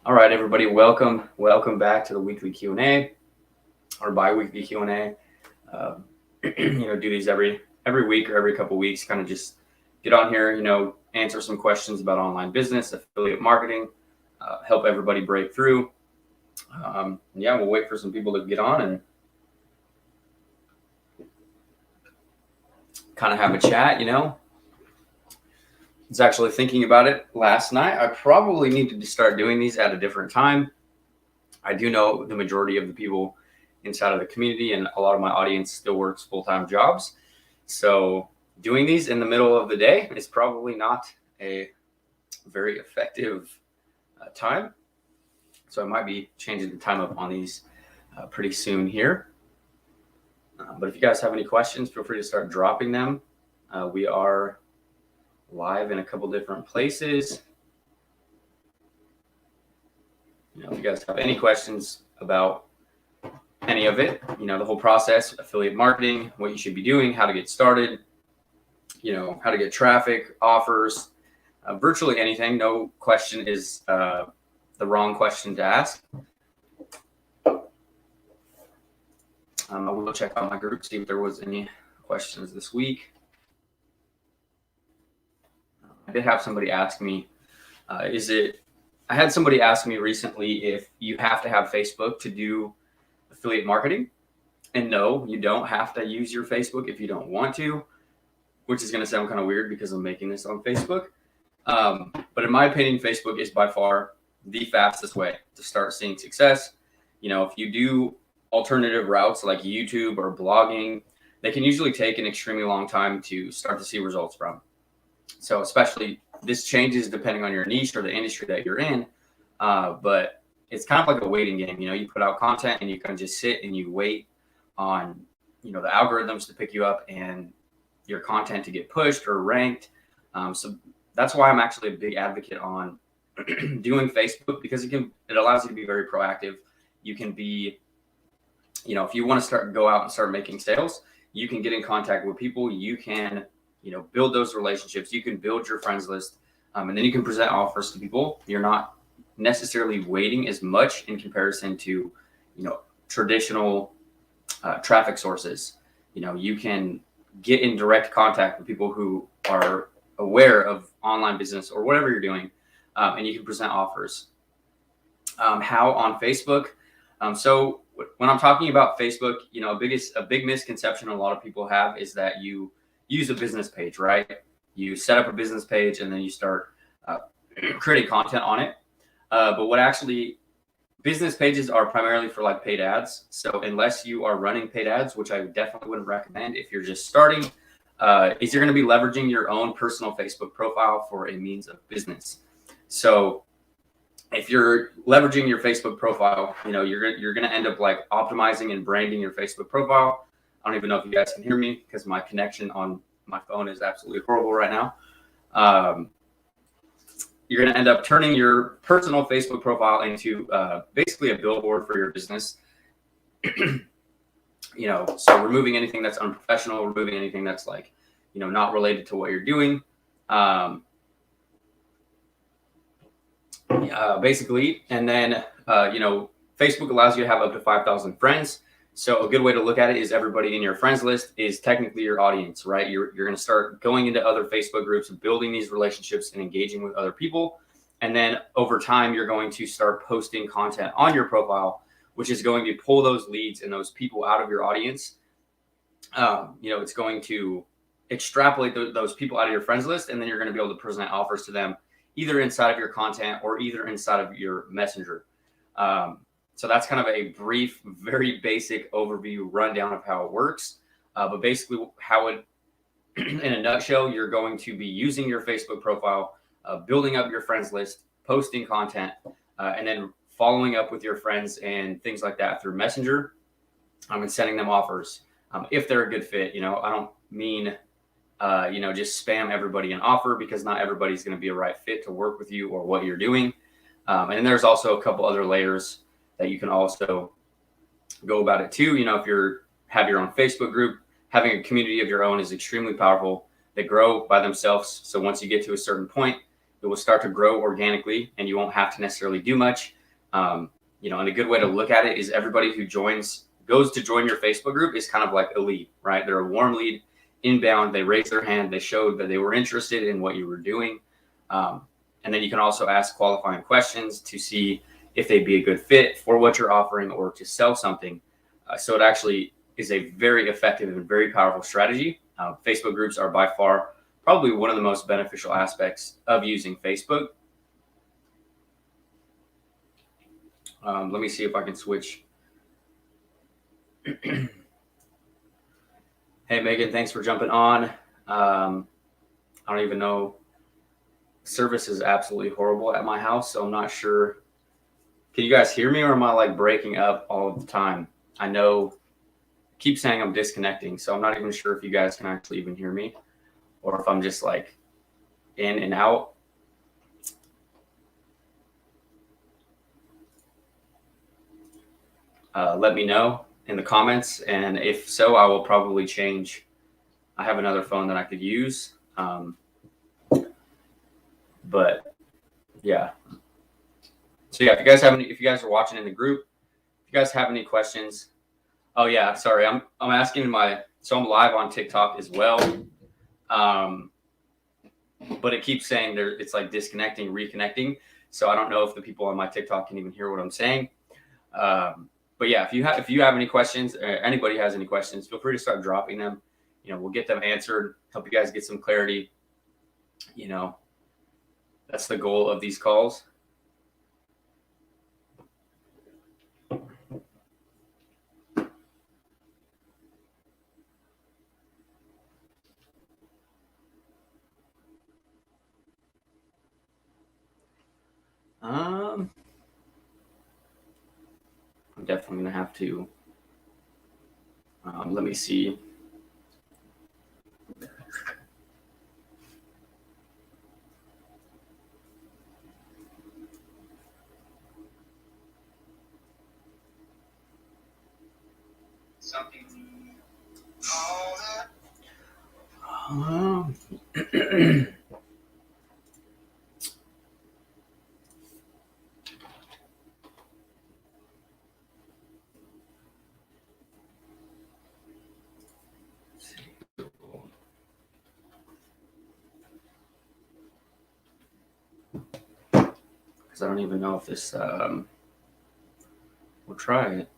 All right, everybody, welcome back to the weekly Q&A or bi-weekly Q&A. Do these every week or every couple weeks. Kind of just get on here, answer some questions about online business, affiliate marketing, help everybody break through. We'll wait for some people to get on and kind of have a chat. I was actually thinking about it last night. I probably needed to start doing these at a different time. I do know the majority of the people inside of the community and a lot of my audience still works full-time jobs. So doing these in the middle of the day is probably not a very effective time. So I might be changing the time up on these pretty soon here. But if you guys have any questions, feel free to start dropping them. We are live in a couple different places. If you guys have any questions about any of it, the whole process, affiliate marketing, what you should be doing, how to get started, how to get traffic, offers, virtually anything. No question is the wrong question to ask. I will check out my group, see if there was any questions this week. I did have somebody ask me, I had somebody ask me recently if you have to have Facebook to do affiliate marketing. And no, you don't have to use your Facebook if you don't want to, which is going to sound kind of weird because I'm making this on Facebook. But in my opinion, Facebook is by far the fastest way to start seeing success. If you do alternative routes like YouTube or blogging, they can usually take an extremely long time to start to see results from. So especially this changes depending on your niche or the industry that you're in. But it's kind of like a waiting game. You put out content and you kind of just sit and you wait on, the algorithms to pick you up and your content to get pushed or ranked. So that's why I'm actually a big advocate on doing Facebook, because it allows you to be very proactive. You can be, if you want to go out and start making sales, you can get in contact with people. You can, build those relationships. You can build your friends list, and then you can present offers to people. You're not necessarily waiting as much in comparison to, traditional traffic sources. You can get in direct contact with people who are aware of online business or whatever you're doing, and you can present offers. How on Facebook? So when I'm talking about Facebook, a big misconception a lot of people have is that you use a business page, right? You set up a business page and then you start creating content on it. But what actually business pages are primarily for like paid ads. So unless you are running paid ads, which I definitely wouldn't recommend if you're just starting, is you're going to be leveraging your own personal Facebook profile for a means of business. So if you're leveraging your Facebook profile, you're going to end up like optimizing and branding your Facebook profile. I don't even know if you guys can hear me because my connection on my phone is absolutely horrible right now. You're going to end up turning your personal Facebook profile into basically a billboard for your business. So removing anything that's unprofessional, removing anything that's like, not related to what you're doing. Basically, and then, Facebook allows you to have up to 5,000 friends. So a good way to look at it is everybody in your friends list is technically your audience, right? You're going to start going into other Facebook groups, building these relationships and engaging with other people. And then over time, you're going to start posting content on your profile, which is going to pull those leads and those people out of your audience. It's going to extrapolate those people out of your friends list, and then you're going to be able to present offers to them either inside of your content or either inside of your messenger. So that's kind of a brief, very basic overview rundown of how it works. But basically how it, in a nutshell, you're going to be using your Facebook profile, building up your friends list, posting content, and then following up with your friends and things like that through Messenger, and sending them offers. If they're a good fit, I don't mean, just spam everybody an offer, because not everybody's going to be a right fit to work with you or what you're doing. And then there's also a couple other layers that you can also go about it too. If have your own Facebook group, having a community of your own is extremely powerful. They grow by themselves. So once you get to a certain point, it will start to grow organically, and you won't have to necessarily do much. And a good way to look at it is everybody who goes to join your Facebook group is kind of like a lead, right? They're a warm lead inbound. They raised their hand. They showed that they were interested in what you were doing. And then you can also ask qualifying questions to see if they'd be a good fit for what you're offering or to sell something. So it actually is a very effective and very powerful strategy. Facebook groups are by far probably one of the most beneficial aspects of using Facebook. Let me see if I can switch. Hey, Megan, thanks for jumping on. I don't even know. Service is absolutely horrible at my house, so I'm not sure. Can you guys hear me, or am I like breaking up all the time? I know, keep saying I'm disconnecting, so I'm not even sure if you guys can actually even hear me, or if I'm just like in and out. Let me know in the comments, and if so, I will probably change. I have another phone that I could use, but yeah. So yeah, if you guys are watching in the group, if you guys have any questions, oh yeah, sorry, I'm asking so I'm live on TikTok as well, but it keeps saying it's like disconnecting, reconnecting. So I don't know if the people on my TikTok can even hear what I'm saying. But yeah, if you have any questions, or anybody has any questions, feel free to start dropping them. We'll get them answered, help you guys get some clarity. That's the goal of these calls. I'm definitely gonna have to. Let me see. Because I don't even know if this. We'll try it.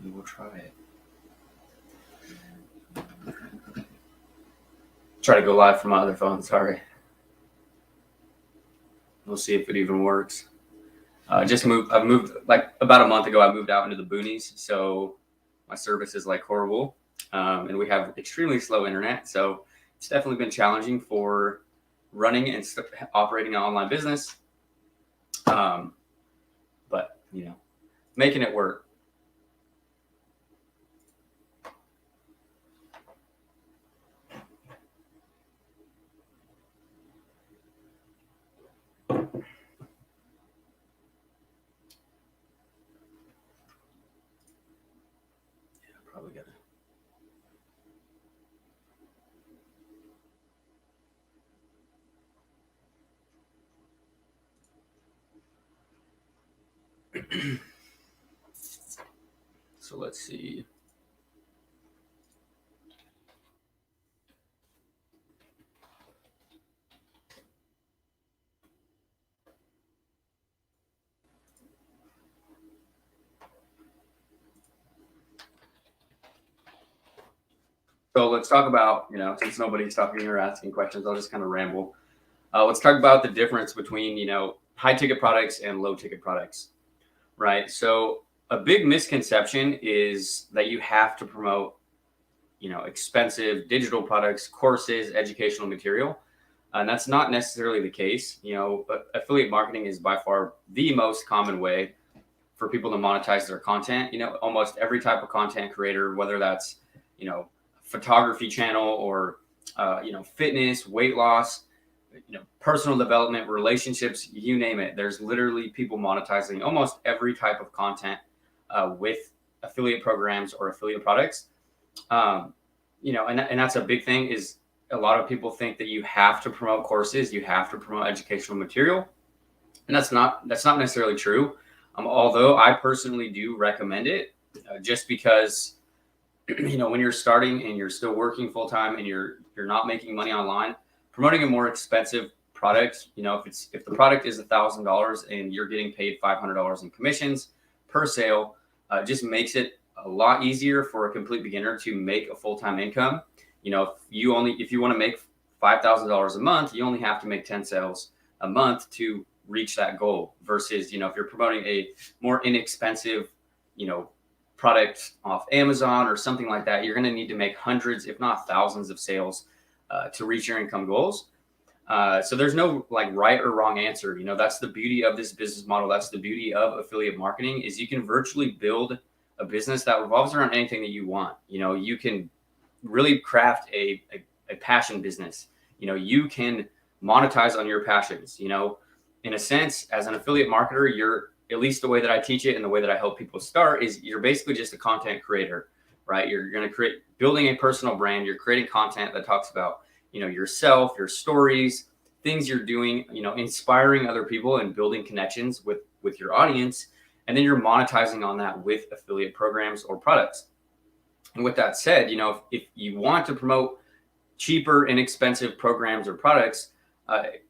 We'll try it. Try to go live from my other phone. Sorry. We'll see if it even works. I've moved like about a month ago. I moved out into the boonies, so my service is like horrible, and we have extremely slow internet. So it's definitely been challenging for running and operating an online business. But making it work. Probably gotta. So let's see. So let's talk about, since nobody's talking or asking questions, I'll just kind of ramble. Let's talk about the difference between, high ticket products and low ticket products, right? So a big misconception is that you have to promote, expensive digital products, courses, educational material. And that's not necessarily the case. Affiliate marketing is by far the most common way for people to monetize their content. Almost every type of content creator, whether that's, photography channel or, fitness, weight loss, personal development, relationships, you name it. There's literally people monetizing almost every type of content with affiliate programs or affiliate products. Um, and that's a big thing is a lot of people think that you have to promote courses, you have to promote educational material. And that's not necessarily true. Although I personally do recommend it, just because when you're starting and you're still working full time and you're not making money online, promoting a more expensive product, if the product is $1,000 and you're getting paid $500 in commissions per sale, just makes it a lot easier for a complete beginner to make a full time income. If you want to make $5,000 a month, you only have to make 10 sales a month to reach that goal. Versus, if you're promoting a more inexpensive, product off Amazon or something like that, you're going to need to make hundreds, if not thousands, of sales to reach your income goals. So there's no like right or wrong answer. That's the beauty of this business model. That's the beauty of affiliate marketing is you can virtually build a business that revolves around anything that you want. You can really craft a passion business. You can monetize on your passions. In a sense, as an affiliate marketer, you're, at least the way that I teach it and the way that I help people start, is you're basically just a content creator, right? You're going to building a personal brand. You're creating content that talks about, yourself, your stories, things you're doing, inspiring other people and building connections with your audience. And then you're monetizing on that with affiliate programs or products. And with that said, if you want to promote cheaper, inexpensive programs or products,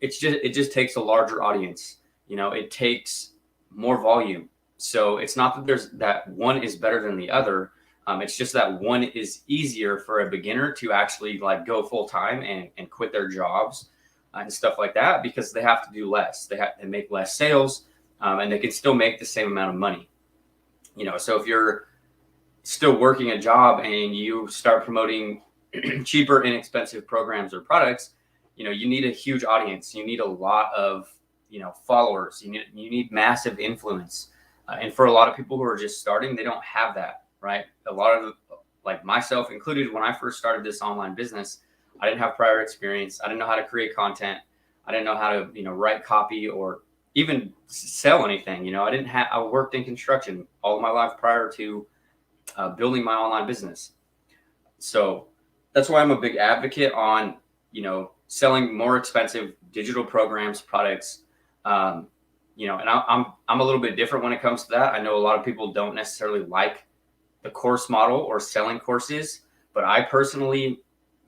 it just takes a larger audience. It takes more volume. So it's not that one is better than the other. It's just that one is easier for a beginner to actually like go full time and quit their jobs and stuff like that, because they have to do less. They make less sales, and they can still make the same amount of money. So if you're still working a job and you start promoting cheaper, inexpensive programs or products, you need a huge audience. You need a lot of, followers. You need massive influence. And for a lot of people who are just starting, they don't have that, right? A lot of, like myself included, when I first started this online business, I didn't have prior experience. I didn't know how to create content. I didn't know how to, write copy or even sell anything. I worked in construction all of my life prior to building my online business. So that's why I'm a big advocate on, selling more expensive digital programs, products. And I'm a little bit different when it comes to that. I know a lot of people don't necessarily like the course model or selling courses, but I personally,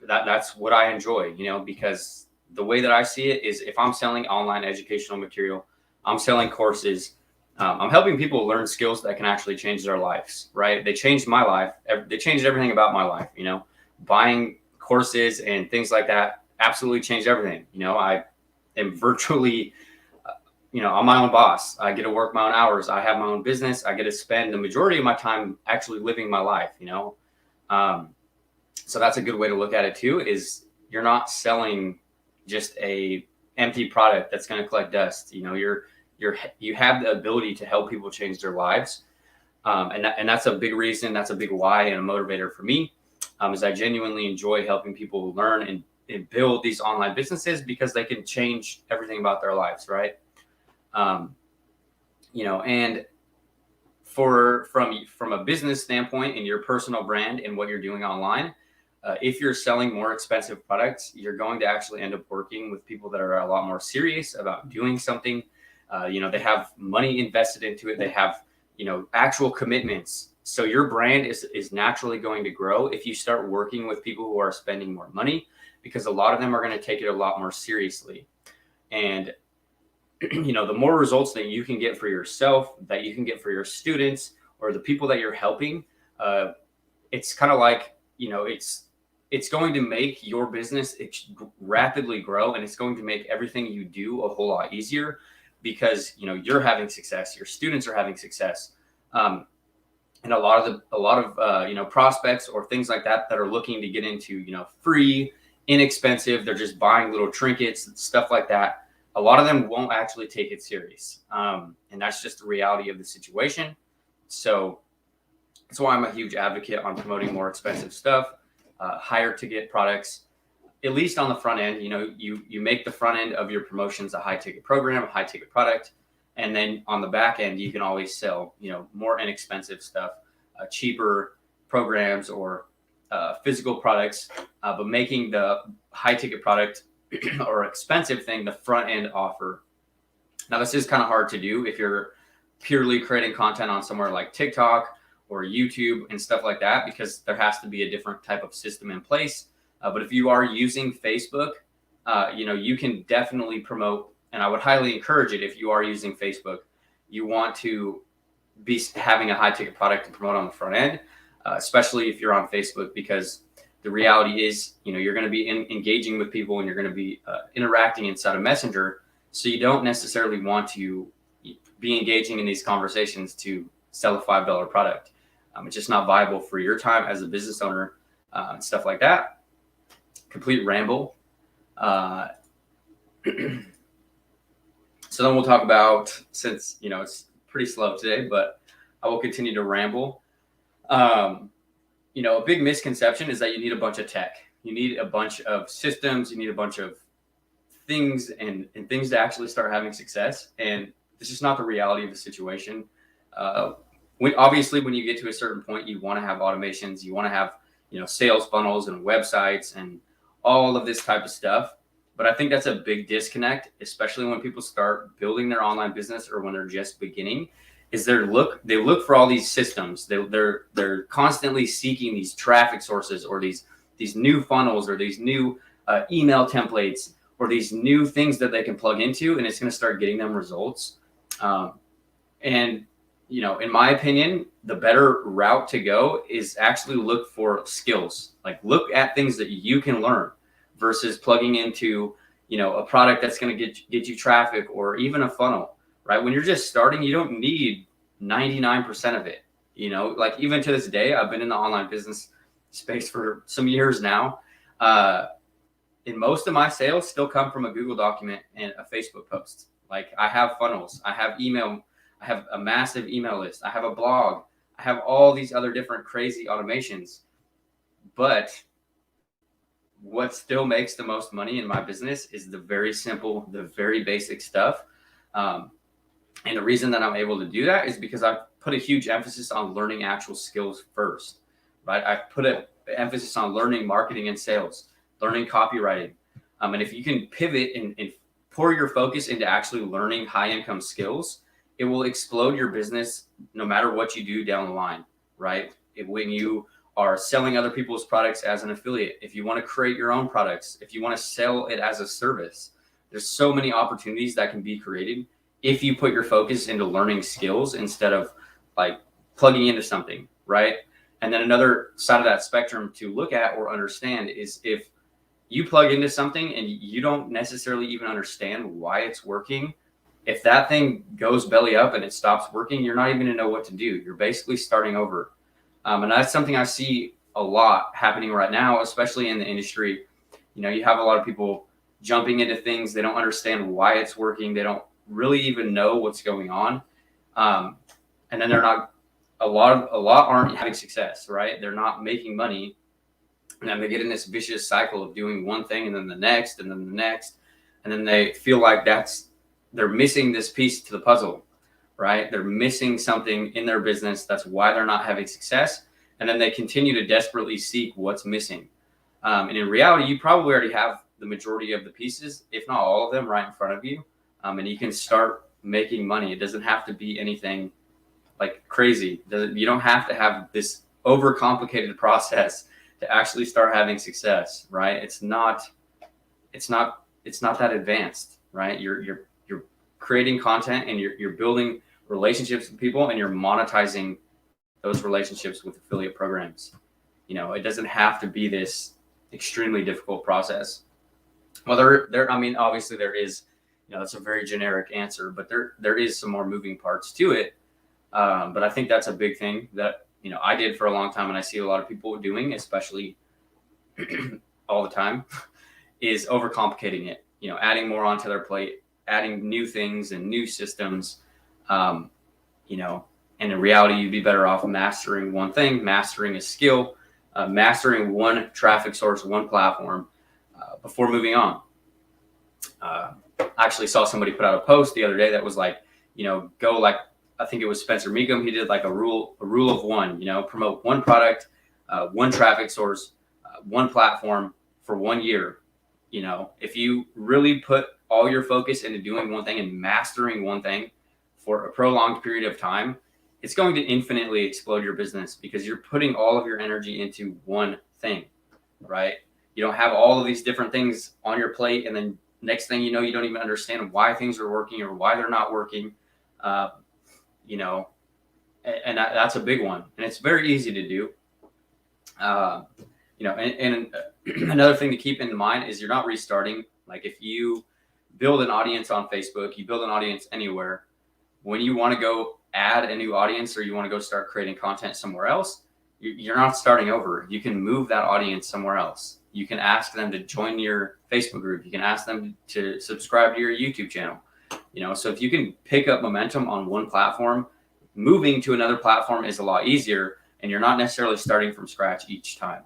that's what I enjoy, because the way that I see it is if I'm selling online educational material, I'm selling courses, I'm helping people learn skills that can actually change their lives, right? They changed my life. They changed everything about my life, buying courses and things like that absolutely changed everything. I am virtually, I'm my own boss. I get to work my own hours. I have my own business. I get to spend the majority of my time actually living my life, so that's a good way to look at it too, is you're not selling just a empty product that's going to collect dust. You have the ability to help people change their lives. And that's a big reason, that's a big why and a motivator for me, is I genuinely enjoy helping people learn and build these online businesses because they can change everything about their lives, right? And from a business standpoint and your personal brand and what you're doing online, if you're selling more expensive products, you're going to actually end up working with people that are a lot more serious about doing something. They have money invested into it. They have, actual commitments. So your brand is naturally going to grow if you start working with people who are spending more money, because a lot of them are going to take it a lot more seriously. And, the more results that you can get for yourself, that you can get for your students or the people that you're helping, it's kind of like, it's going to make your business rapidly grow, and it's going to make everything you do a whole lot easier because, you're having success, your students are having success. And a lot of prospects or things like that are looking to get into, free, inexpensive, they're just buying little trinkets and stuff like that. A lot of them won't actually take it serious. And that's just the reality of the situation. So that's why I'm a huge advocate on promoting more expensive stuff, higher ticket products, at least on the front end. You make the front end of your promotions a high ticket program, a high ticket product. And then on the back end, you can always sell, more inexpensive stuff, cheaper programs or physical products, but making the high ticket product or expensive thing the front end offer. Now, this is kind of hard to do if you're purely creating content on somewhere like TikTok or YouTube and stuff like that, because there has to be a different type of system in place. But if you are using Facebook, you can definitely promote, and I would highly encourage it. If you are using Facebook, you want to be having a high ticket product to promote on the front end, especially if you're on Facebook, because the reality is, you're going to be engaging with people and you're going to be interacting inside of Messenger. So you don't necessarily want to be engaging in these conversations to sell a $5 product. It's just not viable for your time as a business owner and stuff like that. Complete ramble. So then we'll talk about, since, it's pretty slow today, but I will continue to ramble. A big misconception is that you need a bunch of tech. You need a bunch of systems. You need a bunch of things and things to actually start having success. And it's just not the reality of the situation. Obviously, when you get to a certain point, you want to have automations. You want to have, sales funnels and websites and all of this type of stuff. But I think that's a big disconnect, especially when people start building their online business or when they're just beginning, is they look for all these systems. They're constantly seeking these traffic sources or these new funnels or these new email templates or these new things that they can plug into, and it's going to start getting them results. In my opinion, the better route to go is actually look for skills. Like, look at things that you can learn versus plugging into, a product that's going to get you traffic or even a funnel, right? When you're just starting, you don't need 99% of it. Like, even to this day, I've been in the online business space for some years now. And most of my sales still come from a Google document and a Facebook post. Like, I have funnels, I have email, I have a massive email list, I have a blog, I have all these other different crazy automations. But what still makes the most money in my business is the very simple, the very basic stuff. And the reason that I'm able to do that is because I put a huge emphasis on learning actual skills first, right? I put an emphasis on learning marketing and sales, learning copywriting. And if you can pivot and pour your focus into actually learning high income skills, it will explode your business no matter what you do down the line, right? When you are selling other people's products as an affiliate, if you want to create your own products, if you want to sell it as a service, there's so many opportunities that can be created if you put your focus into learning skills instead of like plugging into something, right? And then another side of that spectrum to look at or understand is if you plug into something and you don't necessarily even understand why it's working, if that thing goes belly up and it stops working, you're not even gonna know what to do. You're basically starting over. And that's something I see a lot happening right now, especially in the industry. You have a lot of people jumping into things. They don't understand why it's working. They don't really even know what's going on. And then a lot aren't having success, right? They're not making money. And then they get in this vicious cycle of doing one thing and then the next and then the next. And then they feel like they're missing this piece to the puzzle, right? They're missing something in their business. That's why they're not having success. And then they continue to desperately seek what's missing. And in reality, you probably already have the majority of the pieces, if not all of them, right in front of you. And you can start making money. It doesn't have to be anything like crazy. You don't have to have this overcomplicated process to actually start having success, right? It's not that advanced, right? You're creating content and you're building relationships with people and you're monetizing those relationships with affiliate programs. It doesn't have to be this extremely difficult process. Well, obviously there is, that's a very generic answer, but there is some more moving parts to it. But I think that's a big thing that, I did for a long time and I see a lot of people doing, especially all the time, is overcomplicating it, adding more onto their plate, adding new things and new systems, and in reality, you'd be better off mastering one thing, mastering a skill, mastering one traffic source, one platform before moving on. I actually saw somebody put out a post the other day that was like, go like, I think it was Spencer Meekum. He did like a rule of one, promote one product, one traffic source, one platform for 1 year. If you really put all your focus into doing one thing and mastering one thing for a prolonged period of time, it's going to infinitely explode your business because you're putting all of your energy into one thing, right? You don't have all of these different things on your plate, and then next thing you know, you don't even understand why things are working or why they're not working. And that's a big one, and it's very easy to do. And another thing to keep in mind is you're not restarting. Like if you build an audience on Facebook, you build an audience anywhere, when you want to go add a new audience or you want to go start creating content somewhere else, you're not starting over. You can move that audience somewhere else. You can ask them to join your Facebook group. You can ask them to subscribe to your YouTube channel. So if you can pick up momentum on one platform, moving to another platform is a lot easier, and you're not necessarily starting from scratch each time.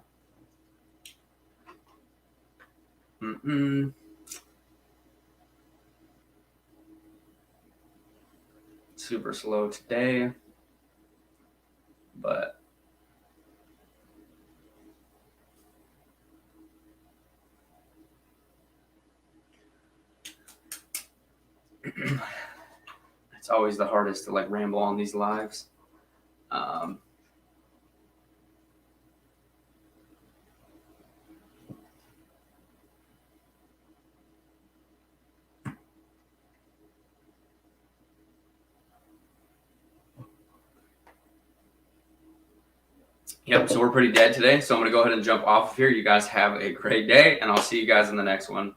Super slow today, but it's always the hardest to like ramble on these lives. Yep, so we're pretty dead today, so I'm going to go ahead and jump off of here. You guys have a great day, and I'll see you guys in the next one.